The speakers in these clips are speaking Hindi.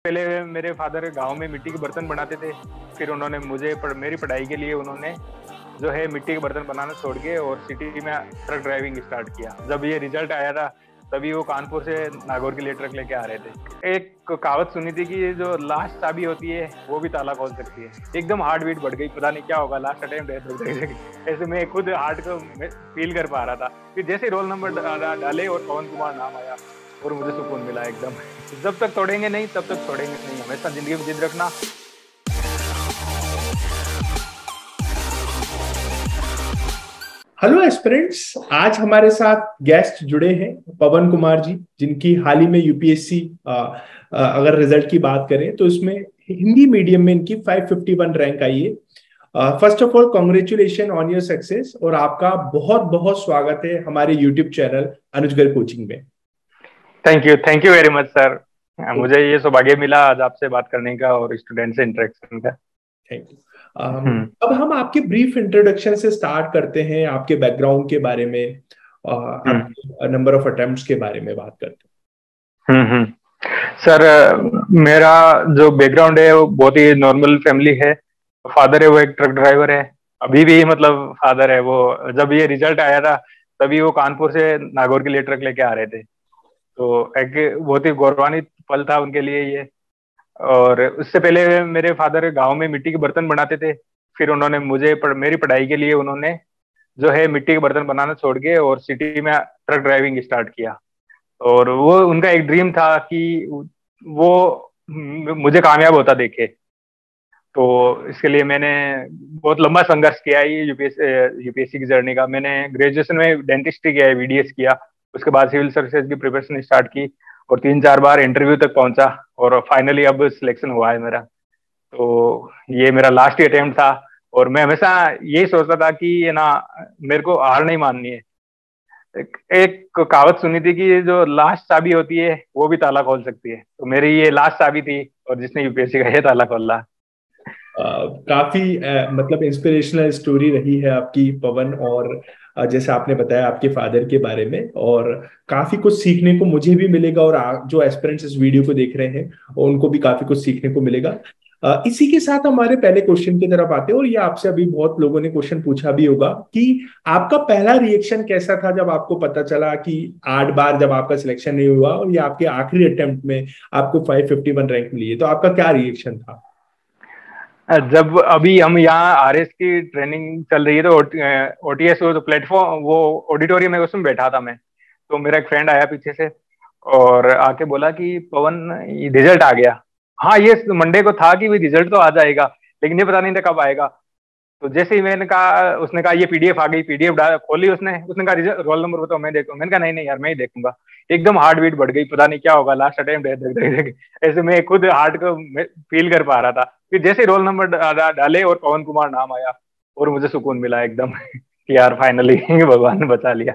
पहले मेरे फादर गांव में मिट्टी के बर्तन बनाते थे। फिर उन्होंने मेरी पढ़ाई के लिए उन्होंने जो है मिट्टी के बर्तन बनाना छोड़ के और सिटी में ट्रक ड्राइविंग स्टार्ट किया। जब ये रिजल्ट आया था तभी वो कानपुर से नागौर के लिए ट्रक लेके आ रहे थे। एक कहावत सुनी थी कि जो लास्ट चाबी होती है वो भी ताला खोल सकती है। एकदम हार्ट बीट बढ़ गई, पता नहीं क्या होगा, लास्ट अटेम्प्ट है। ऐसे मैं खुद हार्ट को फील कर पा रहा था। फिर जैसे रोल नंबर डाले और पवन कुमार नाम आया और मुझे सुकून मिला एकदम। जब तक तोड़ेंगे नहीं तब तक छोड़ेंगे नहीं, हमेशा जिंदगी में जिद रखना। हेलो एस्पिरेंट्स, आज हमारे साथ गेस्ट जुड़े हैं पवन कुमार जी, जिनकी हाल ही में यूपीएससी अगर रिजल्ट की बात करें तो इसमें हिंदी मीडियम में इनकी 551 रैंक आई है। First of all congratulation on your success और आपका बहुत बहुत स्वागत है हमारे यूट्यूब चैनल अनुजगर कोचिंग में। Thank you very much sir. मुझे ये सौभाग्य मिला आज आपसे बात करने का और स्टूडेंट से इंटरेक्शन का। Thank you. अब हम आपके ब्रीफ इंट्रोडक्शन से स्टार्ट करते हैं, आपके बैकग्राउंड के बारे में, आपके नंबर ऑफ अटेम्प्ट्स के बारे में बात करते हैं। सर मेरा जो बैकग्राउंड है वो बहुत ही नॉर्मल फैमिली है। फादर है वो एक ट्रक ड्राइवर है, अभी भी मतलब फादर है वो। जब ये रिजल्ट आया था तभी वो कानपुर से नागौर के लिए ट्रक लेके आ रहे थे, तो एक बहुत ही गौरवान्वित पल था उनके लिए ये। और उससे पहले मेरे फादर गांव में मिट्टी के बर्तन बनाते थे। फिर उन्होंने मेरी पढ़ाई के लिए उन्होंने जो है मिट्टी के बर्तन बनाना छोड़ के और सिटी में ट्रक ड्राइविंग स्टार्ट किया। और वो उनका एक ड्रीम था कि वो मुझे कामयाब होता देखे। तो इसके लिए मैंने बहुत लंबा संघर्ष किया है यूपीएससी की जर्नी का। मैंने ग्रेजुएशन में डेंटिस्ट्री किया है, वीडीएस किया, उसके बाद सिविल सर्विसेज की प्रिपरेशन स्टार्ट की और 3-4 बार इंटरव्यू तक पहुंचा और फाइनली अब सिलेक्शन हुआ है मेरा। तो ये मेरा लास्ट अटेम्प्ट था और मैं हमेशा यही सोचता था कि ये ना, मेरे को हार नहीं माननी है। एक कहावत सुनी थी कि जो लास्ट चाबी होती है वो भी ताला खोल सकती है, तो मेरी ये लास्ट चाबी थी और जिसने यूपीएससी का ये ताला खोला। काफी मतलब इंस्पिरेशनल स्टोरी रही है आपकी पवन, और जैसे आपने बताया आपके फादर के बारे में, और काफी कुछ सीखने को मुझे भी मिलेगा और जो एस्पिरेंट्स इस वीडियो को देख रहे हैं उनको भी काफी कुछ सीखने को मिलेगा। इसी के साथ हमारे पहले क्वेश्चन की तरफ आते हैं, और ये आपसे अभी बहुत लोगों ने क्वेश्चन पूछा भी होगा कि आपका पहला रिएक्शन कैसा था जब आपको पता चला कि 8 बार जब आपका सिलेक्शन नहीं हुआ और ये आपके आखिरी अटेम्प्ट में आपको 551 रैंक मिली है, तो आपका क्या रिएक्शन था? जब अभी हम यहाँ आरएस की ट्रेनिंग चल रही है तो ओटीएस वो प्लेटफॉर्म, वो ऑडिटोरियम में उसमें बैठा था मैं। तो मेरा एक फ्रेंड आया पीछे से और आके बोला कि पवन रिजल्ट आ गया। हाँ, ये मंडे को था कि रिजल्ट तो आ जाएगा, लेकिन ये पता नहीं था कब आएगा। तो जैसे ही मैंने कहा, उसने कहा ये पीडीएफ आ गई, पीडीएफ खोली उसने कहा रोल नंबर बताओ मैं देखूँ। मैंने कहा नहीं यार मैं ही देखूंगा। एकदम हार्ट बीट बढ़ गई, पता नहीं क्या होगा, लास्ट अटेम्प्ट है। ऐसे मैं खुद हार्ट को फील कर पा रहा था। फिर जैसे रोल नंबर डाले और पवन कुमार नाम आया और मुझे सुकून मिला एकदम कि यार फाइनली भगवान ने बचा लिया।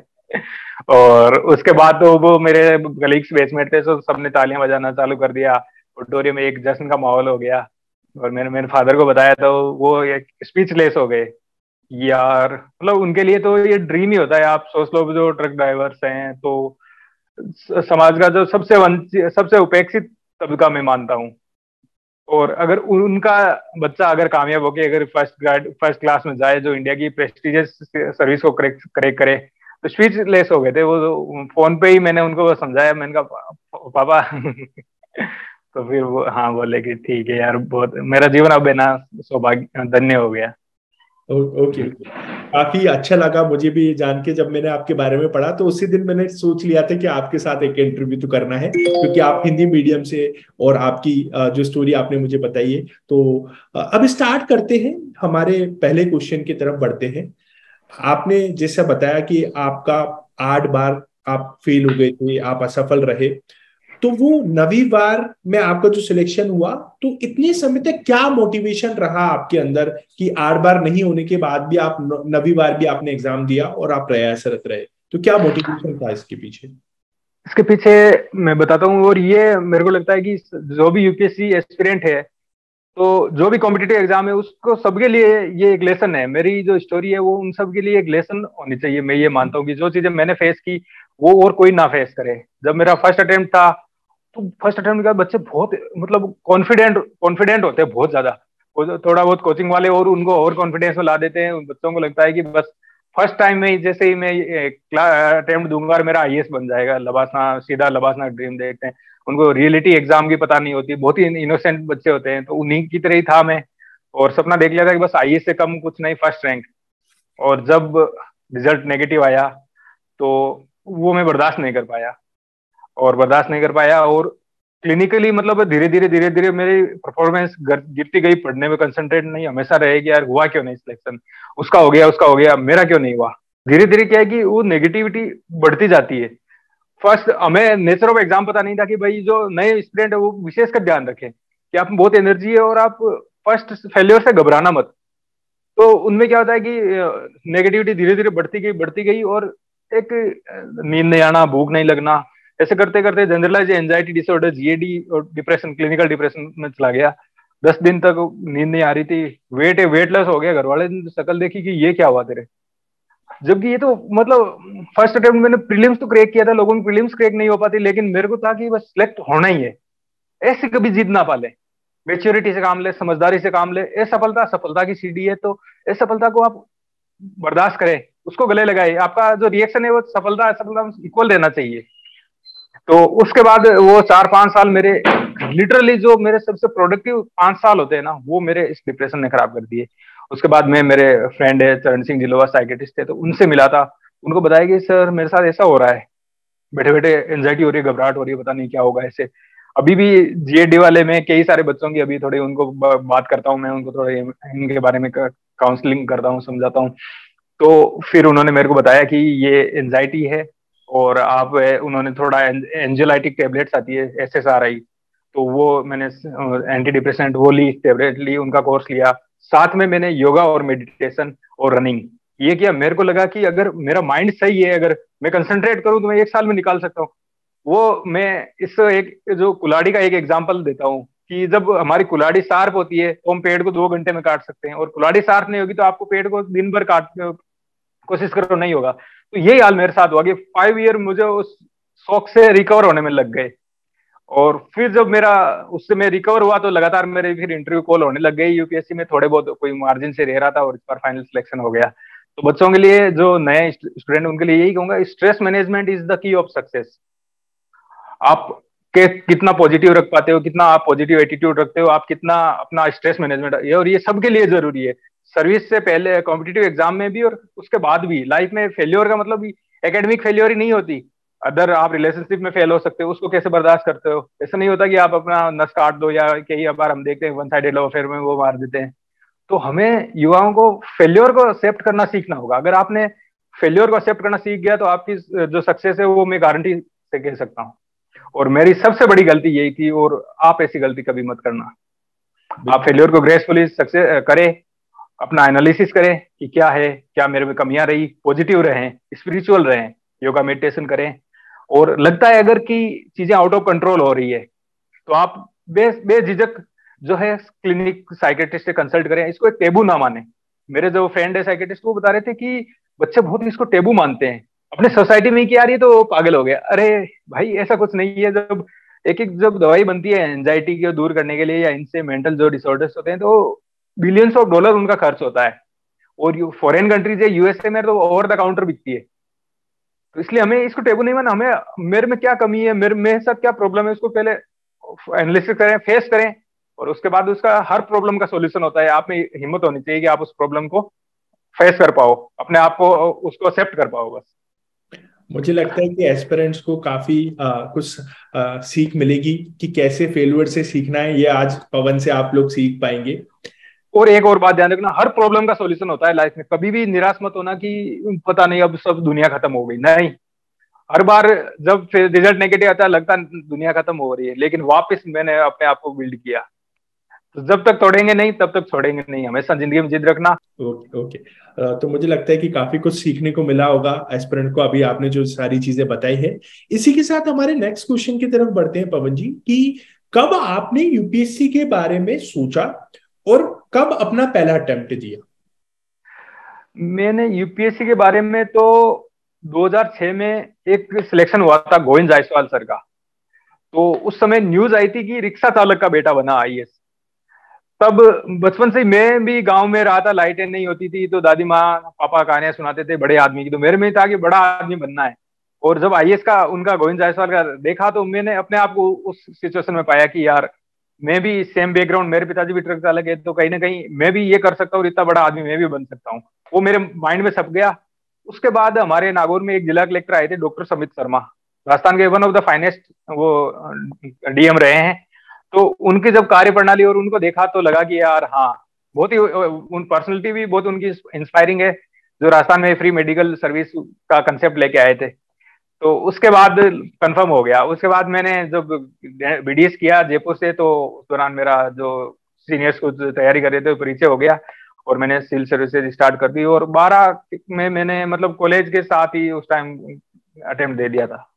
और उसके बाद तो वो मेरे कलीग्स बेसमेट थे, तो सबने तालियां बजाना चालू कर दिया। ऑडिटोरियम में एक जश्न का माहौल हो गया और मैंने मेरे फादर को बताया तो वो एक स्पीचलेस हो गए। यार मतलब उनके लिए तो ये ड्रीम ही होता है। आप सोच लो, जो ट्रक ड्राइवर्स हैं तो समाज का जो सबसे उपेक्षित तबका मैं मानता हूँ। और अगर उनका बच्चा अगर कामयाब होके अगर फर्स्ट क्लास में जाए, जो इंडिया की प्रेस्टिजियस सर्विस को करेक्ट करे, तो स्पीचलेस हो गए थे वो। फोन पे ही मैंने उनको समझाया, मैंने कहा पापा तो फिर वो हाँ बोले कि ठीक है यार, बहुत मेरा जीवन अब है ना सौभाग्य धन्य हो गया। ओके, काफी अच्छा लगा मुझे भी जान के। जब मैंने आपके बारे में पढ़ा तो उसी दिन मैंने सोच लिया था कि आपके साथ एक इंटरव्यू तो करना है, क्योंकि आप हिंदी मीडियम से और आपकी जो स्टोरी आपने मुझे बताई है। तो अब स्टार्ट करते हैं, हमारे पहले क्वेश्चन की तरफ बढ़ते हैं। आपने जैसा बताया कि आपका 8 बार आप फेल हो गए थे, आप असफल रहे, तो वो 9वीं बार में आपका जो सिलेक्शन हुआ, तो इतने समय तक क्या मोटिवेशन रहा आपके अंदर कि 8 बार नहीं होने के बाद भी आप 9वीं बार भी आपने एग्जाम दिया और आप प्रयासरत रहे? तो क्या मोटिवेशन था इसके पीछे? इसके पीछे मैं बताता हूँ, और ये मेरे को लगता है कि जो भी यूपीएससी एस्पिरेंट है, तो जो भी कॉम्पिटिटिव एग्जाम है, उसको सबके लिए ये एक लेसन है। मेरी जो स्टोरी है वो उन सब के लिए एक लेसन होनी चाहिए। मैं ये मानता हूँ कि जो चीजें मैंने फेस की वो और कोई ना फेस करे। जब मेरा फर्स्ट अटेम्प्ट था तो फर्स्ट अटेम्प्ट के बाद बच्चे बहुत मतलब कॉन्फिडेंट होते हैं बहुत ज्यादा। वो थोड़ा बहुत कोचिंग वाले और उनको और कॉन्फिडेंस में ला देते हैं। उन बच्चों को लगता है कि बस फर्स्ट टाइम में ही जैसे ही मैं अटेम्प्ट दूंगा और मेरा आईएएस बन जाएगा, लबासना सीधा लबासना ड्रीम देखते हैं। उनको रियलिटी एग्जाम की पता नहीं होती, बहुत ही इनोसेंट बच्चे होते हैं। तो उन्हीं की तरह ही था मैं, और सपना देख लिया था कि बस आईएएस से कम कुछ नहीं, फर्स्ट रैंक। और जब रिजल्ट नेगेटिव आया तो वो मैं बर्दाश्त नहीं कर पाया। और क्लिनिकली मतलब धीरे धीरे मेरी परफॉर्मेंस गिरती गई। पढ़ने में कंसंट्रेट नहीं, हमेशा रहे कि यार हुआ क्यों नहीं सिलेक्शन, उसका हो गया, मेरा क्यों नहीं हुआ। धीरे धीरे क्या है कि वो नेगेटिविटी बढ़ती जाती है। फर्स्ट हमें नेचर ऑफ एग्जाम पता नहीं था कि भाई जो नए स्टूडेंट है वो विशेष कर ध्यान रखें कि आप में बहुत एनर्जी है और आप फर्स्ट फेल्योर से घबराना मत। तो उनमें क्या होता है कि नेगेटिविटी धीरे धीरे बढ़ती गई। और एक नींद नहीं आना, भूख नहीं लगना, ऐसे करते करते जनरलाइज एंजाइटी डिसऑर्डर, जीएडी और डिप्रेशन, क्लिनिकल डिप्रेशन में चला गया। 10 दिन तक नींद नहीं आ रही थी, वेटलेस हो गया। घर वाले ने शक्ल देखी कि ये क्या हुआ तेरे, जबकि ये तो मतलब फर्स्ट अटेम्प्ट मैंने प्रीलिम्स तो क्रैक किया था, लोगों में प्रीलिम्स क्रैक नहीं हो पाती, लेकिन मेरे को था कि बस सिलेक्ट होना ही है। ऐसे कभी जिद ना पाले, मेच्योरिटी से काम ले, समझदारी से काम ले। असफलता सफलता की सीढ़ी है, तो असफलता को आप बर्दाश्त करें, उसको गले लगाए। आपका जो रिएक्शन है वो सफलता असफलता इक्वल रहना चाहिए। तो उसके बाद वो 4-5 साल मेरे, लिटरली जो मेरे सबसे प्रोडक्टिव 5 साल होते हैं ना, वो मेरे इस डिप्रेशन ने खराब कर दिए। उसके बाद में मेरे फ्रेंड है चरण सिंह जिलोवा, साइकेटिस्ट थे, तो उनसे मिला था। उनको बताया कि सर मेरे साथ ऐसा हो रहा है, बैठे बैठे एंजाइटी हो रही है, घबराहट हो रही है, पता नहीं क्या होगा ऐसे। अभी भी जीएडी वाले में कई सारे बच्चों की अभी थोड़ी उनको बात करता हूँ मैं, उनको थोड़े इनके बारे में काउंसलिंग करता हूँ, समझाता हूँ। तो फिर उन्होंने मेरे को बताया कि ये एंजाइटी है, और आप उन्होंने थोड़ा एंजियोलाइटिक टेबलेट्स आती है एसएसआरआई, तो वो मैंने एंटी डिप्रेसेंट वो ली, टेबलेट ली, उनका कोर्स लिया। साथ में मैंने योगा और मेडिटेशन और रनिंग ये किया। मेरे को लगा कि अगर मेरा माइंड सही है, अगर मैं कंसंट्रेट करूं तो मैं 1 साल में निकाल सकता हूँ। वो मैं इस एक जो कुल्हाड़ी का एक एग्जांपल देता हूँ कि जब हमारी कुल्हाड़ी शार्प होती है तो हम पेड़ को 2 घंटे में काट सकते हैं, और कुल्हाड़ी शार्प नहीं होगी तो आपको पेड़ को दिन भर काट कोशिश करो, नहीं होगा। तो यही हाल मेरे साथ हुआ कि 5 ईयर मुझे उस शौक से रिकवर होने में लग गए। और फिर जब मेरा उससे मैं रिकवर हुआ तो लगातार मेरे फिर इंटरव्यू कॉल होने लग गई यूपीएससी में, थोड़े बहुत कोई मार्जिन से रह रहा था, और इस बार फाइनल सिलेक्शन हो गया। तो बच्चों के लिए, जो नए स्टूडेंट, उनके लिए यही कहूंगा, stress management is the key of success. आप के कितना पॉजिटिव रख पाते हो, कितना आप पॉजिटिव एटीट्यूड रखते हो, आप कितना अपना स्ट्रेस मैनेजमेंट, और ये सबके लिए जरूरी है। सर्विस से पहले, कॉम्पिटिटिव एग्जाम में भी और उसके बाद भी। लाइफ में फेल्योर का मतलब एकेडमिक फेल्योर ही नहीं होती। अदर आप रिलेशनशिप में फेल हो सकते हो, उसको कैसे बर्दाश्त करते हो। ऐसा नहीं होता कि आप अपना नस काट दो, या कई बार हम देखते हैं वन साइडेड लव अफेयर में वो मार देते हैं। तो हमें युवाओं को फेल्योर को एक्सेप्ट करना सीखना होगा। अगर आपने फेल्योर को एक्सेप्ट करना सीख गया तो आपकी जो सक्सेस है वो मैं गारंटी से कह सकता हूँ। और मेरी सबसे बड़ी गलती यही थी, और आप ऐसी गलती कभी मत करना। आप फेल्योर को ग्रेसफुली सक्सेस करें, अपना एनालिसिस करें कि क्या है, क्या मेरे में कमियां रही, पॉजिटिव रहें, स्पिरिचुअल रहें, योगा मेडिटेशन करें। और लगता है अगर कि चीजें आउट ऑफ कंट्रोल हो रही है तो आप बेझिझक जो है क्लिनिक साइकेट्रिस्ट से कंसल्ट करें। इसको एक टेबू ना माने। मेरे जो फ्रेंड है साइकेट्रिस्ट, वो बता रहे थे कि बच्चे बहुत इसको टेबू मानते हैं, अपने सोसाइटी में ही क्या आ रही है तो वो पागल हो गया। अरे भाई ऐसा कुछ नहीं है। जब जब दवाई बनती है एंजाइटी को दूर करने के लिए या इनसे मेंटल जो डिसऑर्डर्स होते हैं, तो बिलियंस ऑफ डॉलर उनका खर्च होता है। और फॉरेन कंट्रीज है, यूएसए में तो ओवर द काउंटर बिकती है। तो इसलिए हमें इसको टेबू नहीं माना। हमें मेरे में क्या कमी है, मेरे साथ क्या प्रॉब्लम है, उसको पहले एनालिसिस करें, फेस करें, और उसके बाद उसका हर प्रॉब्लम का सॉल्यूशन होता है। आप में हिम्मत होनी चाहिए कि आप उस प्रॉब्लम को फेस कर पाओ, अपने आप को उसको एक्सेप्ट कर पाओ बस। मुझे लगता है कि एस्पिरेंट्स को काफी कुछ सीख मिलेगी कि कैसे फेल्यूर से सीखना है। ये आज पवन से आप लोग सीख पाएंगे। और एक और बात ध्यान रखना, हर प्रॉब्लम का सॉल्यूशन होता है लाइफ में। कभी भी निराश मत होना कि पता नहीं अब सब दुनिया खत्म हो गई, नहीं। हर बार जब रिजल्ट नेगेटिव आता है लगता है दुनिया खत्म हो रही है, लेकिन वापस मैंने अपने आप को बिल्ड किया। तो जब तक तोड़ेंगे नहीं तब तक छोड़ेंगे नहीं, हमेशा जिंदगी में जिद रखना। Okay okay. तो मुझे लगता है कि काफी कुछ सीखने को मिला होगा एस्पिरेंट को, अभी आपने जो सारी चीजें बताई है। इसी के साथ हमारे नेक्स्ट क्वेश्चन की तरफ बढ़ते हैं पवन जी, कि कब आपने यूपीएससी के बारे में सोचा और कब अपना पहला अटेम्प्ट दिया? मैंने यूपीएससी के बारे में तो 2006 में एक सिलेक्शन हुआ था गोविंद जायसवाल सर का। तो उस समय न्यूज आई थी कि रिक्शा चालक का बेटा बना आईएएस। तब बचपन से मैं भी गांव में रहा था, लाइटें नहीं होती थी, तो दादी माँ पापा कहानियां सुनाते थे बड़े आदमी की, तो मेरे में था कि बड़ा आदमी बनना है। और जब आईएएस का उनका गोविंद जायसवाल का देखा, तो मैंने अपने आप को उस सिचुएशन में पाया कि यार मैं भी सेम बैकग्राउंड, मेरे पिताजी भी ट्रक चालक है, तो कहीं ना कहीं मैं भी ये कर सकता हूँ, इतना बड़ा आदमी मैं भी बन सकता हूँ। वो मेरे माइंड में छप गया। उसके बाद हमारे नागौर में एक जिला कलेक्टर आए थे, डॉक्टर समित शर्मा, राजस्थान के वन ऑफ द फाइनेस्ट वो डीएम रहे हैं। तो उनकी जब कार्य प्रणाली और उनको देखा तो लगा कि यार हाँ, बहुत ही उन पर्सनैलिटी भी बहुत उनकी इंस्पायरिंग है, जो राजस्थान में फ्री मेडिकल सर्विस का कंसेप्ट लेके आए थे। तो उसके बाद कंफर्म हो गया। उसके बाद मैंने जब बीडीएस किया जयपुर से, तो उस दौरान मेरा जो सीनियर्स को जो तैयारी कर रहे थे परिचय हो गया, और मैंने सिविल सर्विसेज स्टार्ट कर दी, और 12 में मैंने मतलब कॉलेज के साथ ही उस टाइम अटेम्प्ट दे दिया था।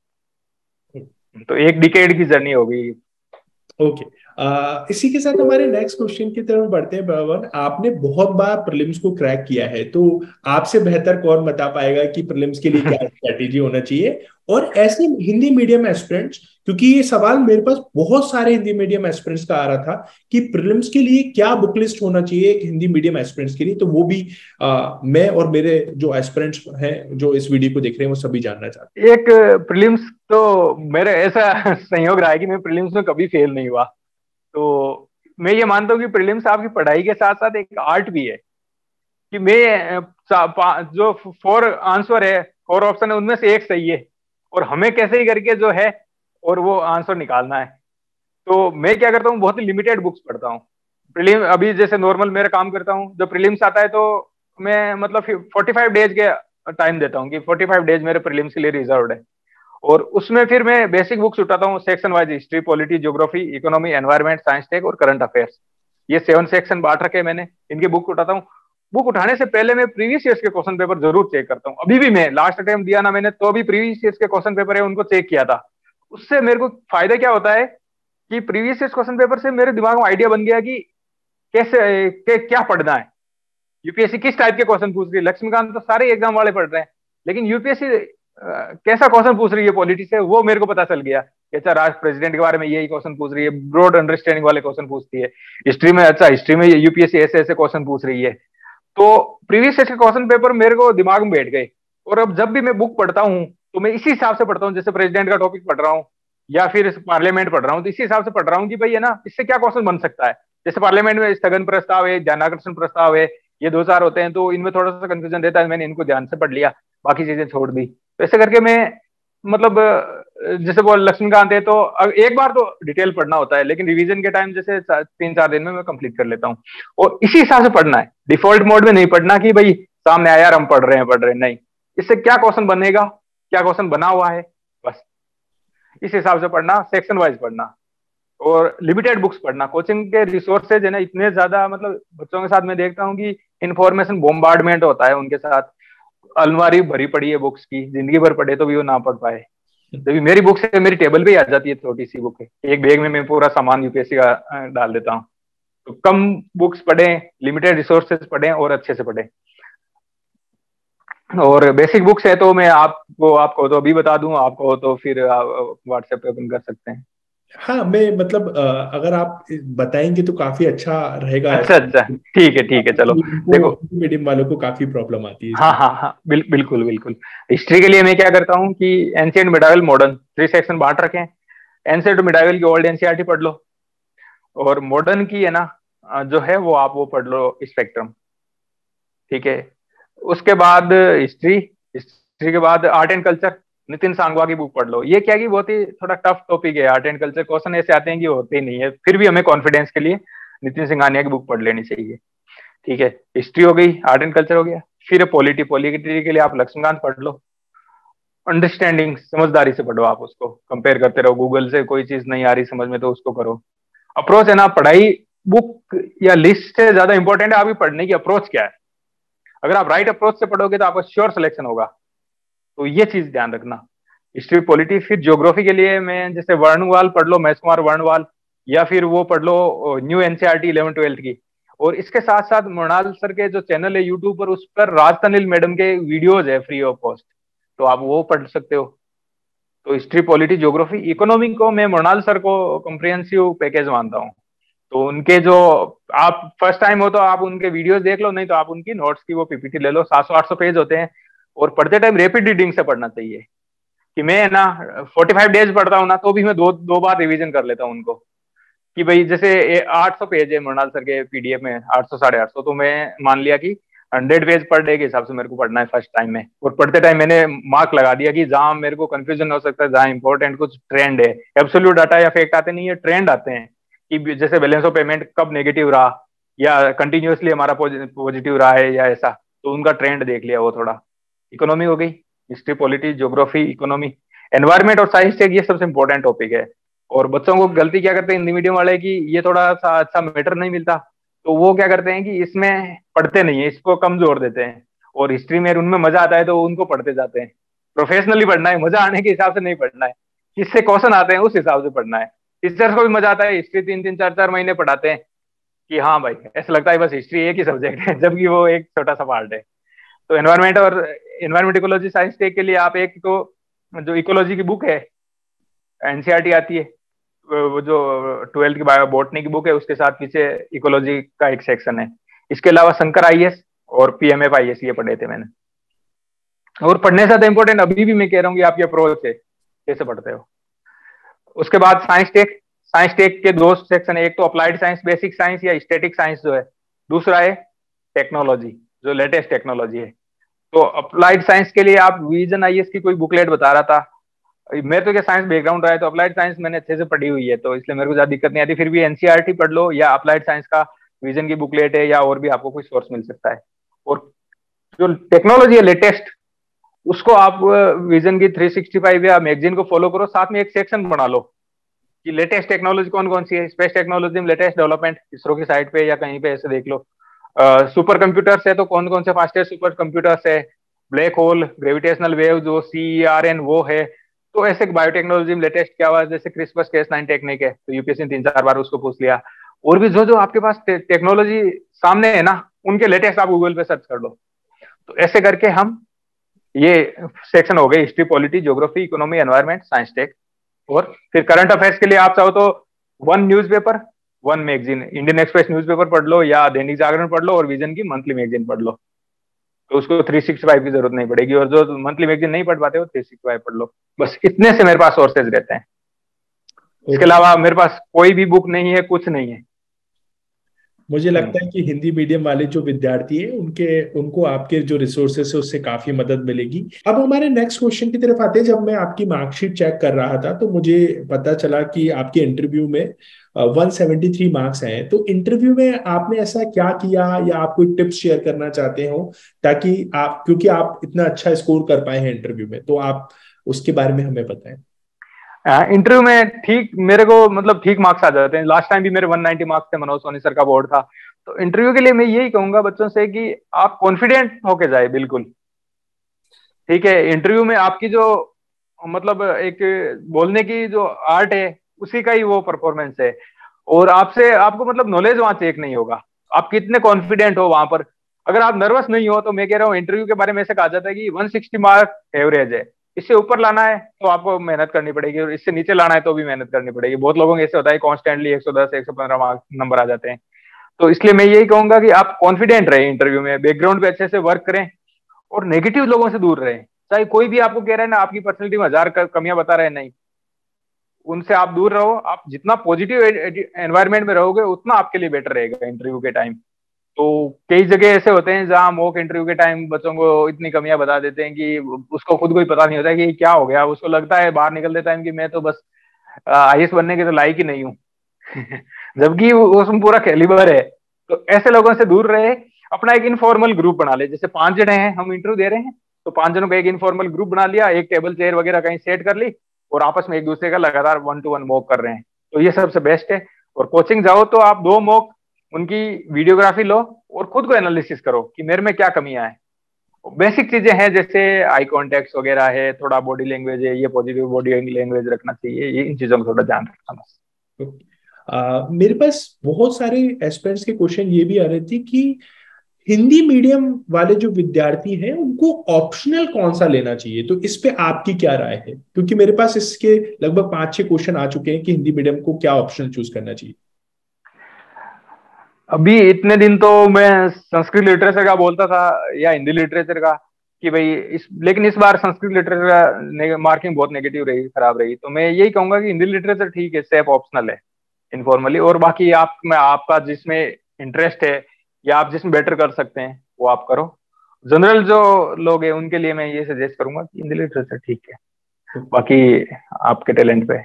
तो एक डिकेड की जर्नी हो गई। ओके। इसी के साथ हमारे नेक्स्ट क्वेश्चन की तरफ बढ़ते हैं। भवन, आपने बहुत बार प्रीलिम्स को क्रैक किया है, तो आपसे बेहतर कौन बता पाएगा कि प्रीलिम्स के लिए क्या स्ट्रेटेजी होना चाहिए? और ऐसे हिंदी मीडियम एस्पिरेंट्स, क्योंकि ये सवाल मेरे पास बहुत सारे हिंदी मीडियम एस्पिरेंट्स का आ रहा था कि प्रीलिम्स के लिए क्या बुक लिस्ट होना चाहिए एक हिंदी मीडियम एस्पिरेंट्स के लिए, तो वो भी मैं और मेरे जो एस्पिरेंट्स हैं जो इस वीडियो को देख रहे हैं वो सभी जानना चाहते एक प्रीलिम्स तो मेरे ऐसा संयोग रहा है कि मैं प्रीलिम्स में कभी फेल नहीं हुआ। तो मैं ये मानता हूँ कि प्रीलिम्स आपकी पढ़ाई के साथ साथ एक आर्ट भी है। कि मैं जो 4 आंसर है, 4 ऑप्शन है, उनमें से एक सही है, और हमें कैसे ही करके जो है और वो आंसर निकालना है। तो मैं क्या करता हूँ, बहुत ही लिमिटेड बुक्स पढ़ता हूँ। प्रीलिम अभी जैसे नॉर्मल मेरा काम करता हूँ, जब प्रीलिम्स आता है तो मैं मतलब 45 डेज के टाइम देता हूँ कि 45 डेज मेरे प्रीलिम्स के लिए रिजर्व्ड है। और उसमें फिर मैं बेसिक बुक्स उठाता हूँ, section wise, history, polity, geography, economy, environment, science tech और करंट अफेयर्स। ये 7 सेक्शन बांट रखे मैंने, इनके बुक उठाता हूँ। बुक उठाने से पहले मैं प्रीवियस ईयर्स के क्वेश्चन पेपर जरूर चेक करता हूँ। अभी भी मैं लास्ट अटेम्प्ट दिया ना मैंने, तो अभी प्रीवियस ईयर्स के क्वेश्चन पेपर है उनको चेक किया था। उससे मेरे को फायदा क्या होता है कि प्रीवियस ईयर्स क्वेश्चन पेपर से मेरे दिमाग में आइडिया बन गया कि क्या पढ़ना है, यूपीएससी किस टाइप के क्वेश्चन पूछ रही है। लक्ष्मीकांत तो सारे एग्जाम वाले पढ़ रहे हैं, लेकिन यूपीएससी कैसा क्वेश्चन पूछ रही है पॉलिटी से, वो मेरे को पता चल गया कि अच्छा राष्ट्र प्रेसिडेंट के बारे में यही क्वेश्चन पूछ रही है, ब्रॉड अंडरस्टैंडिंग वाले क्वेश्चन पूछती है। हिस्ट्री में, अच्छा हिस्ट्री में यूपीएससी ऐसे ऐसे क्वेश्चन पूछ रही है। तो प्रीवियस ईयर के क्वेश्चन पेपर मेरे को दिमाग में बैठ गए। और अब जब भी मैं बुक पढ़ता हूँ तो मैं इसी हिसाब से पढ़ता हूँ, जैसे प्रेसिडेंट का टॉपिक पढ़ रहा हूँ या फिर पार्लियामेंट पढ़ रहा हूँ, तो इसी हिसाब से पढ़ रहा हूँ कि भाई है ना, इससे क्या क्वेश्चन बन सकता है। जैसे पार्लियामेंट में स्थगन प्रस्ताव है, ध्यानाकर्षण प्रस्ताव है, ये 2 4 होते हैं, तो इनमें थोड़ा सा कंफ्यूजन रहता है, मैंने इनको ध्यान से पढ़ लिया, बाकी चीजें छोड़ दी। तो ऐसे करके मैं मतलब जैसे वो लक्ष्मीकांत है, तो एक बार तो डिटेल पढ़ना होता है, लेकिन रिवीजन के टाइम जैसे 3 4 दिन में मैं कंप्लीट कर लेता हूँ। और इसी हिसाब से पढ़ना है, डिफॉल्ट मोड में नहीं पढ़ना कि भाई सामने आया हम पढ़ रहे हैं, नहीं। इससे क्या क्वेश्चन बनेगा, क्या क्वेश्चन बना हुआ है, बस इस हिसाब से पढ़ना, सेक्शन वाइज पढ़ना, और लिमिटेड बुक्स पढ़ना। कोचिंग के रिसोर्सेज है ना इतने ज्यादा, मतलब बच्चों के साथ मैं देखता हूँ कि इन्फॉर्मेशन बॉम्बार्डमेंट होता है उनके साथ, अलमारी भरी पड़ी है बुक्स की, जिंदगी भर पढ़े तो भी वो ना पढ़ पाए। जब मेरी बुक्स है, मेरी टेबल पे ही आ जाती है, छोटी सी बुक है, एक बैग में मैं पूरा सामान यूपीएससी का डाल देता हूँ। तो कम बुक्स पढ़ें, लिमिटेड रिसोर्सेज पढ़ें और अच्छे से पढ़ें। और बेसिक बुक्स है तो मैं आपको तो अभी बता दूं, आपको तो फिर व्हाट्सएप पे ओपन कर सकते हैं। हाँ, मैं मतलब अगर आप बताएंगे तो काफी अच्छा रहेगा। अच्छा अच्छा, ठीक है चलो। इनको देखो, मीडियम वालों को काफी प्रॉब्लम आती है हाँ इसमें। हाँ हाँ, बिल्कुल बिल्कुल। हिस्ट्री के लिए मैं क्या करता हूँ कि एंशियंट, मिडाइवल, मॉडर्न 3 सेक्शन बांट रखे हैं। एंशियंट मिडाइवल की ओल्ड एनसीईआरटी पढ़ लो, और मॉडर्न की है ना जो है वो आप वो पढ़ लो स्पेक्ट्रम, ठीक है। उसके बाद हिस्ट्री, हिस्ट्री के बाद आर्ट एंड कल्चर, नितिन सांगवा की बुक पढ़ लो। ये क्या कि बहुत ही थोड़ा टफ टॉपिक है, आर्ट एंड कल्चर क्वेश्चन ऐसे आते हैं कि होते ही नहीं है, फिर भी हमें कॉन्फिडेंस के लिए नितिन सिंघानिया की बुक पढ़ लेनी चाहिए, ठीक है। हिस्ट्री हो गई, आर्ट एंड कल्चर हो गया। फिर पॉलिटी, पॉलिटी के लिए आप लक्ष्मीकांत पढ़ लो। अंडरस्टैंडिंग, समझदारी से पढ़ो, आप उसको कंपेयर करते रहो, गूगल से कोई चीज नहीं आ रही समझ में तो उसको करो। अप्रोच है ना, पढ़ाई बुक या लिस्ट से ज्यादा इंपॉर्टेंट है आपकी पढ़ने की अप्रोच क्या है। अगर आप राइट अप्रोच से पढ़ोगे तो आपका श्योर सिलेक्शन होगा, तो ये चीज ध्यान रखना। History, polity. फिर ज्योग्राफी के लिए मैं जैसे वर्णवाल पढ़ लो, महेश कुमार वर्णवाल, या फिर वो पढ़ लो न्यू एनसीईआरटी 11 12 की। और इसके साथ साथ मृणाल सर के जो चैनल है यूट्यूब पर, उस पर राज तनिल मैडम के वीडियोज है फ्री ऑफ कॉस्ट, तो आप वो पढ़ सकते हो। तो हिस्ट्री, पॉलिटी, ज्योग्राफी, इकोनॉमी को मैं मृणाल सर को कॉम्प्रिहेंसिव पैकेज मानता हूँ। तो उनके जो, आप फर्स्ट टाइम हो तो आप उनके वीडियोस देख लो, नहीं तो आप उनकी नोट्स की वो पीपीटी ले लो, 700-800 पेज होते हैं। और पढ़ते टाइम रैपिड रीडिंग से पढ़ना चाहिए। कि मैं ना 45 डेज पढ़ता हूँ ना, तो भी मैं दो दो बार रिवीजन कर लेता हूँ उनको। कि भाई जैसे 800 पेज है मृणाल सर के पीडीएफ में, 800 850, तो मैं मान लिया कि 100 पेज पर डे के हिसाब से मेरे को पढ़ना है फर्स्ट टाइम में। और पढ़ते टाइम मैंने मार्क लगा दिया कि जहां मेरे को कंफ्यूजन हो सकता है, जहां इंपॉर्टेंट कुछ ट्रेंड है, एब्सोल्यूट डाटा या फैक्ट आते नहीं है, ट्रेंड आते हैं। कि जैसे बैलेंस ऑफ पेमेंट कब नेगेटिव रहा, या कंटिन्यूअसली हमारा पॉजिटिव रहा है, या ऐसा, तो उनका ट्रेंड देख लिया वो थोड़ा। इकोनॉमी हो गई, history, polity, geography, economy. Environment और साइंस टेक ये सबसे इंपॉर्टेंट टॉपिक है। और बच्चों को गलती क्या करते हैं हिंदी मीडियम वाले की, ये थोड़ा सा अच्छा मैटर नहीं मिलता, तो वो क्या करते हैं कि इसमें पढ़ते नहीं है, इसको कम जोर देते हैं। और हिस्ट्री में उनमें मजा आता है तो उनको पढ़ते जाते हैं। प्रोफेशनली पढ़ना है, मजा आने के हिसाब से नहीं पढ़ना है, किससे क्वेश्चन आते हैं उस हिसाब से पढ़ना है। टीचर्स को भी मजा आता है, हिस्ट्री 3-3 4-4 महीने पढ़ाते हैं कि हाँ भाई ऐसा लगता है बस हिस्ट्री एक ही सब्जेक्ट है, जबकि वो एक छोटा सा पार्ट है। तो एनवायरमेंट और एनवायरमेंट इकोलॉजी साइंस टेक के लिए आप एक तो जो इकोलॉजी की बुक है, एनसीईआरटी आती है, वो जो 12th की बायो बॉटनी की बुक है, उसके साथ पीछे इकोलॉजी का एक सेक्शन है। इसके अलावा शंकर आईएएस और पीएमएफ आईएएस ये पढ़े थे मैंने। और पढ़ने से ज्यादा इंपॉर्टेंट अभी भी मैं कह रहा हूँ कि आपकी अप्रोच है, कैसे पढ़ते हो। उसके बाद साइंस टेक। साइंस टेक के दो सेक्शन है, एक तो अप्लाइड साइंस, बेसिक साइंस या स्टैटिक साइंस जो है, दूसरा है टेक्नोलॉजी, जो लेटेस्ट टेक्नोलॉजी है। तो अप्लाइड साइंस के लिए आप विजन आईएएस की कोई बुकलेट बता रहा था, मेरे तो क्या साइंस बैकग्राउंड रहा है, तो अप्लाइड साइंस मैंने अच्छे से पढ़ी हुई है, तो इसलिए मेरे को ज्यादा दिक्कत नहीं आती। फिर भी एनसीईआरटी पढ़ लो, या अप्लाइड साइंस का विजन की बुकलेट है, या और भी आपको कोई सोर्स मिल सकता है। और जो टेक्नोलॉजी है लेटेस्ट, उसको आप विजन की 365 या मैगजीन को फॉलो करो, साथ में एक सेक्शन बना लो कि लेटेस्ट टेक्नोलॉजी कौन कौन सी है। स्पेस टेक्नोलॉजी में लेटेस्ट डेवलपमेंट इसरो की साइट पे या कहीं पे ऐसे देख लो। सुपर कंप्यूटर्स है तो कौन कौन से फास्टेस्ट सुपर कंप्यूटर्स है, ब्लैक होल, ग्रेविटेशनल वेव जो CERN वो है। तो ऐसे बायोटेक्नोलॉजी में लेटेस्ट क्या हुआ, जैसे क्रिस्पस Cas9 टेक्निक है, तो यूपीएससी ने 3-4 बार उसको पूछ लिया। और भी जो जो आपके पास टेक्नोलॉजी सामने है ना, उनके लेटेस्ट आप गूगल पे सर्च कर लो। तो ऐसे करके हम, ये सेक्शन हो गए history, polity, geography, economy, environment, science tech. और फिर करंट अफेयर्स के लिए आप चाहो तो 1 newspaper, 1 magazine, Indian express newspaper पढ़ लो, या दैनिक जागरण पढ़ लो, और विजन की मंथली मैगजीन पढ़ लो। तो उसको 365 की जरूरत नहीं पड़ेगी। और जो मंथली मैगजीन नहीं पढ़ पाते हो 365 पढ़ लो। बस इतने से मेरे पास सोर्सेज रहते हैं। इसके अलावा मेरे पास कोई भी बुक नहीं है, कुछ नहीं है। मुझे लगता है कि हिंदी मीडियम वाले जो विद्यार्थी हैं उनके उनको आपके जो रिसोर्सेस है उससे काफी मदद मिलेगी। अब हमारे नेक्स्ट क्वेश्चन की तरफ आते हैं। जब मैं आपकी मार्कशीट चेक कर रहा था तो मुझे पता चला कि आपके इंटरव्यू में 173 मार्क्स आए। तो इंटरव्यू में आपने ऐसा क्या किया, या आप कोई टिप्स शेयर करना चाहते हो ताकि आप, क्योंकि आप इतना अच्छा स्कोर कर पाए हैं इंटरव्यू में, तो आप उसके बारे में हमें बताएं। इंटरव्यू में ठीक मेरे को मतलब ठीक मार्क्स आ जाते हैं। लास्ट टाइम भी मेरे 190 मार्क्स थे, मनोज सोनी सर का बोर्ड था। तो इंटरव्यू के लिए मैं यही कहूंगा बच्चों से कि आप कॉन्फिडेंट होके जाए बिल्कुल। ठीक है, इंटरव्यू में आपकी जो मतलब एक बोलने की जो आर्ट है, उसी का ही वो परफॉर्मेंस है। और आपसे आपको मतलब नॉलेज वहां चेक नहीं होगा, आप कितने कॉन्फिडेंट हो वहां पर। अगर आप नर्वस नहीं हो तो मैं कह रहा हूँ, इंटरव्यू के बारे में ऐसे कहा जाता है कि 160 मार्क एवरेज है। इससे ऊपर लाना है तो आपको मेहनत करनी पड़ेगी, और इससे नीचे लाना है तो भी मेहनत करनी पड़ेगी। बहुत लोगों को ऐसे होता है कॉन्स्टेंटली 110 115 मार्क्स नंबर आ जाते हैं। तो इसलिए मैं यही कहूंगा कि आप कॉन्फिडेंट रहे इंटरव्यू में, बैकग्राउंड पे अच्छे से वर्क करें, और नेगेटिव लोगों से दूर रहें। चाहे कोई भी आपको कह रहा है ना आपकी पर्सनैलिटी में 1000 कमियां बता रहे हैं, नहीं, उनसे आप दूर रहो। आप जितना पॉजिटिव एनवायरनमेंट में रहोगे उतना आपके लिए बेटर रहेगा इंटरव्यू के टाइम। तो कई जगह ऐसे होते हैं जहां मॉक इंटरव्यू के टाइम बच्चों को इतनी कमियां बता देते हैं कि उसको खुद को ही पता नहीं होता है कि क्या हो गया। उसको लगता है बाहर निकलते टाइम कि मैं तो बस आईएएस बनने के तो लायक ही नहीं हूँ। जबकि उसमें पूरा कैलिबर है। तो ऐसे लोगों से दूर रहे। अपना एक इनफॉर्मल ग्रुप बना ले, जैसे 5 जने हैं, हम इंटरव्यू दे रहे हैं, तो 5 जनों का एक इनफॉर्मल ग्रुप बना लिया, एक टेबल चेयर वगैरह कहीं सेट कर ली, और आपस में एक दूसरे का लगातार 1-to-1 मॉक कर रहे हैं। तो ये सबसे बेस्ट है। और कोचिंग जाओ तो आप 2 मॉक उनकी वीडियोग्राफी लो, और खुद को एनालिसिस करो कि मेरे में क्या कमियां हैं। बेसिक चीजें हैं जैसे आई कॉन्टेक्ट वगैरह है, थोड़ा बॉडी लैंग्वेज है, ये पॉजिटिव बॉडी लैंग्वेज रखना चाहिए, ये इन चीजों का थोड़ा ध्यान रखना बस। मेरे पास बहुत सारे एस्पिरेंट्स के क्वेश्चन ये भी आ रहे थे कि हिंदी मीडियम वाले जो विद्यार्थी हैं उनको ऑप्शनल कौन सा लेना चाहिए, तो इस पे आपकी क्या राय है? क्योंकि मेरे पास इसके लगभग 5-6 क्वेश्चन आ चुके हैं कि हिंदी मीडियम को क्या ऑप्शनल चूज करना चाहिए। अभी इतने दिन तो मैं संस्कृत लिटरेचर का बोलता था या हिंदी लिटरेचर का कि भाई लेकिन इस बार संस्कृत लिटरेचर का मार्किंग बहुत नेगेटिव रही, खराब रही, तो मैं यही कहूंगा कि हिंदी लिटरेचर ठीक है, सेफ ऑप्शनल है इनफॉर्मली, और बाकी आप में आपका जिसमें इंटरेस्ट है या आप जिसमें बेटर कर सकते हैं वो आप करो। जनरल जो लोग हैं उनके लिए मैं ये सजेस्ट करूंगा कि हिंदी लिटरेचर ठीक है, बाकी आपके टैलेंट पे।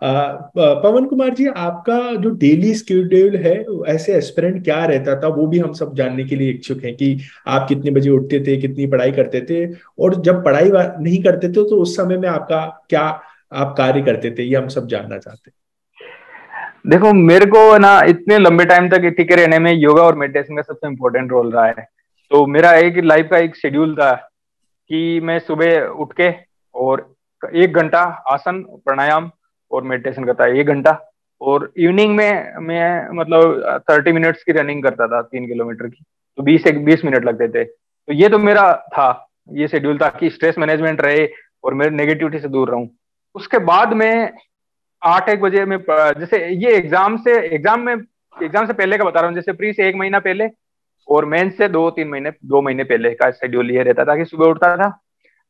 पवन कुमार जी, आपका जो डेली स्केड्यूल है ऐसे एस्पिरेंट क्या रहता था, वो भी हम सब जानने के लिए इच्छुक हैं कि आप कितने बजे उठते थे, कितनी पढ़ाई करते थे, और जब पढ़ाई नहीं करते थे तो उस समय में आपका क्या आप कार्य करते थे, ये हम सब जानना चाहते हैं। देखो मेरे को ना इतने लंबे टाइम तक टिके रहने में योगा और मेडिटेशन का सबसे इम्पोर्टेंट रोल रहा है। तो मेरा एक लाइफ का एक शेड्यूल था कि मैं सुबह उठ के और 1 घंटा आसन प्राणायाम और मेडिटेशन करता है, 1 घंटा, और इवनिंग में मैं मतलब 30 मिनट्स की रनिंग करता था, 3 किलोमीटर की, तो 20 मिनट लगते थे। तो ये तो मेरा था, ये शेड्यूल था कि स्ट्रेस मैनेजमेंट रहे और मैं नेगेटिविटी से दूर रहूं। उसके बाद में 8-1 बजे में जैसे ये एग्जाम से पहले का बता रहा हूँ, जैसे प्री से 1 महीना पहले और मेन से 2-3 महीने 2 महीने पहले का शेड्यूल ये रहता था कि सुबह उठता था,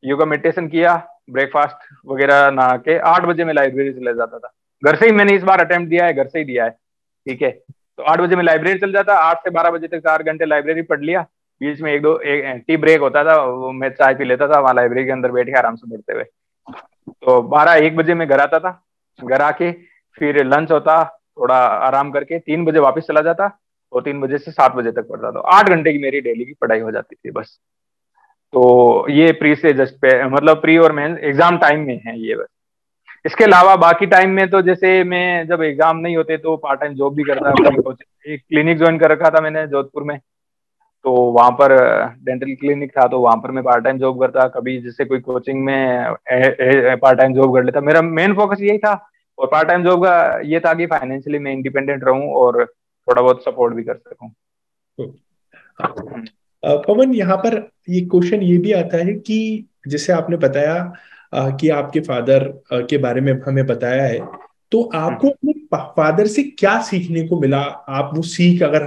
योगा मेडिटेशन किया, ब्रेकफास्ट वगैरह नहा के 8 बजे मैं लाइब्रेरी चले जाता था। घर से ही मैंने इस बार अटेम्प्ट दिया है, घर से ही दिया है, ठीक है। तो 8 बजे मैं लाइब्रेरी चल जाता, 8 से 12 बजे तक 4 घंटे लाइब्रेरी पढ़ लिया, बीच में एक टी ब्रेक होता था, वो मैं चाय पी लेता था वहां लाइब्रेरी के अंदर बैठ के आराम से पढ़ते हुए। तो 12-1 बजे में घर आता था, घर आके फिर लंच होता, थोड़ा आराम करके 3 बजे वापस चला जाता और 3 बजे से 7 बजे तक पढ़ता था। 8 घंटे की मेरी डेली की पढ़ाई हो जाती थी बस। तो ये प्री से जस्ट पे मतलब प्री और मेन एग्जाम टाइम में है ये बस। इसके अलावा बाकी टाइम में तो जैसे मैं जब एग्जाम नहीं होते तो पार्ट टाइम जॉब भी करता, कभी कोचिंग, एक क्लिनिक ज्वाइन कर रखा था मैंने जोधपुर में, तो वहां पर डेंटल क्लिनिक था, तो वहां पर मैं पार्ट टाइम जॉब करता, कभी जैसे कोई कोचिंग में पार्ट टाइम जॉब कर लेता। मेरा मेन फोकस यही था, और पार्ट टाइम जॉब का ये था कि फाइनेंशियली मैं इंडिपेंडेंट रहूं और थोड़ा बहुत सपोर्ट भी कर सकूं। पवन, यहाँ पर ये क्वेश्चन ये भी आता है कि जैसे आपने बताया कि आपके फादर के बारे में हमें बताया है, तो आपको अपने फादर से क्या सीखने को मिला? आप वो सीख अगर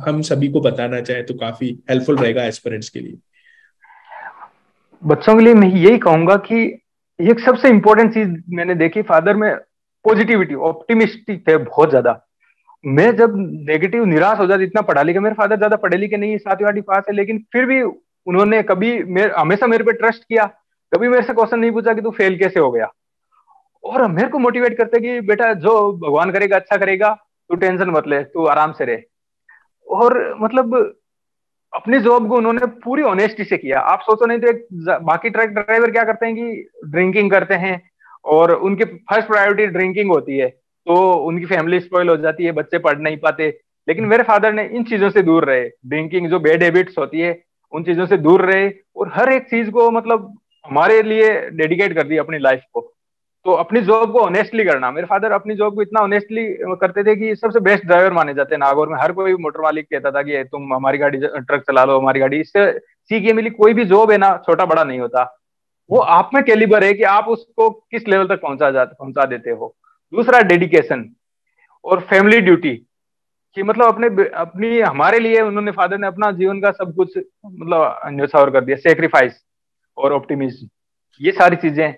हम सभी को बताना चाहें तो काफी हेल्पफुल रहेगा एस्पिरेंट्स के लिए। बच्चों के लिए मैं यही कहूंगा कि एक सबसे इंपॉर्टेंट चीज मैंने देखी फादर में, पॉजिटिविटी, ऑप्टिमिस्टिक थे बहुत ज्यादा। मैं जब नेगेटिव निराश हो जाती, इतना पढ़ा लिखा, मेरे फादर ज्यादा पढ़े लिखे नहीं, 7वीं 8वीं पास है, लेकिन फिर भी उन्होंने कभी हमेशा मेरे पे ट्रस्ट किया, कभी मेरे से क्वेश्चन नहीं पूछा कि तू फेल कैसे हो गया, और मेरे को मोटिवेट करते कि बेटा जो भगवान करेगा अच्छा करेगा, तू टेंशन मत ले, तू आराम से रहे। और मतलब अपनी जॉब को उन्होंने पूरी ऑनेस्टी से किया। आप सोचो नहीं तो एक बाकी ट्रक ड्राइवर क्या करते हैं कि ड्रिंकिंग करते हैं और उनकी फर्स्ट प्रायोरिटी ड्रिंकिंग होती है, तो उनकी फैमिली स्पॉइल हो जाती है, बच्चे पढ़ नहीं पाते। लेकिन मेरे फादर ने इन चीजों से दूर रहे, ड्रिंकिंग जो बैड हैबिट्स होती है उन चीजों से दूर रहे, और हर एक चीज को मतलब हमारे लिए डेडिकेट कर दी अपनी लाइफ को। तो अपनी जॉब को ऑनेस्टली करना, मेरे फादर अपनी जॉब को इतना ऑनेस्टली करते थे कि सबसे बेस्ट ड्राइवर माने जाते हैं नागौर में। हर कोई मोटर मालिक कहता था कि तुम हमारी गाड़ी ट्रक चला लो, हमारी गाड़ी। इससे सीख ये मिली, कोई भी जॉब है ना छोटा बड़ा नहीं होता, वो आप में कैलिबर है कि आप उसको किस लेवल तक पहुंचा देते हो। दूसरा डेडिकेशन और फैमिली ड्यूटी, कि मतलब अपने अपनी हमारे लिए उन्होंने फादर ने अपना जीवन का सब कुछ मतलब न्यौछावर कर दिया, सेक्रीफाइस और ऑप्टिमिज्म, ये सारी चीजें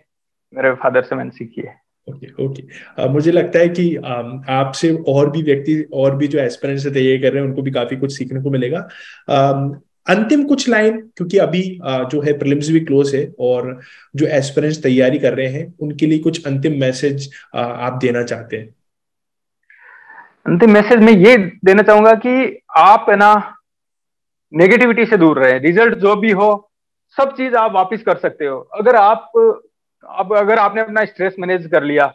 मेरे फादर से मैंने सीखी है। ओके ओके, मुझे लगता है कि आपसे और भी व्यक्ति और भी जो एस्पिरेंट्स से तैयारी कर रहे हैं उनको भी काफी कुछ सीखने को मिलेगा। अंतिम कुछ लाइन, क्योंकि अभी जो है प्रीलिम्स भी क्लोज है और जो एस्पिरेंट्स तैयारी कर रहे हैं उनके लिए कुछ अंतिम मैसेज आप देना चाहते हैं। अंतिम मैसेज में ये देना चाहूंगा कि आप है ना नेगेटिविटी से दूर रहे, रिजल्ट जो भी हो सब चीज आप वापस कर सकते हो। अगर आपने अपना स्ट्रेस मैनेज कर लिया,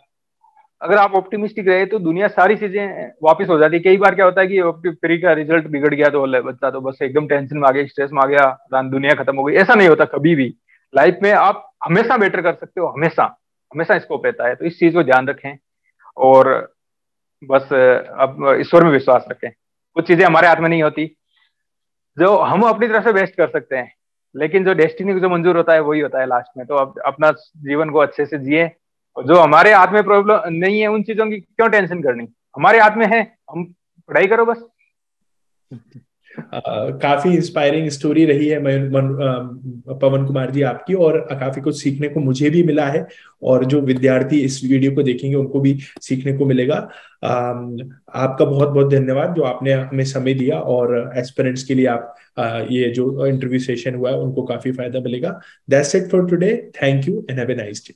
अगर आप ऑप्टिमिस्टिक रहे, तो दुनिया सारी चीजें वापस हो जाती है। कई बार क्या होता है कि प्री का रिजल्ट बिगड़ गया तो बच्चा तो बस एकदम टेंशन में आ गया, स्ट्रेस में आ गया, दुनिया खत्म हो गई। ऐसा नहीं होता कभी भी, लाइफ में आप हमेशा बेटर कर सकते हो, हमेशा हमेशा स्कोप रहता है। तो इस चीज को ध्यान रखें और बस अब ईश्वर में विश्वास रखें। कुछ चीजें हमारे हाथ में नहीं होती, जो हम अपनी तरफ से बेस्ट कर सकते हैं, लेकिन जो डेस्टिनी को जो मंजूर होता है वही होता है लास्ट में। तो अब अपना जीवन को अच्छे से जिए, और जो हमारे हाथ में प्रॉब्लम नहीं है उन चीजों की क्यों टेंशन करनी, हमारे हाथ में है, हम पढ़ाई करो बस। काफी इंस्पायरिंग स्टोरी रही है पवन कुमार जी आपकी, और काफी कुछ सीखने को मुझे भी मिला है, और जो विद्यार्थी इस वीडियो को देखेंगे उनको भी सीखने को मिलेगा। आपका बहुत बहुत धन्यवाद जो आपने हमें समय दिया, और एस्पिरेंट्स के लिए आप ये जो इंटरव्यू सेशन हुआ है उनको काफी फायदा मिलेगा। That's it for today. Thank you and have a nice day.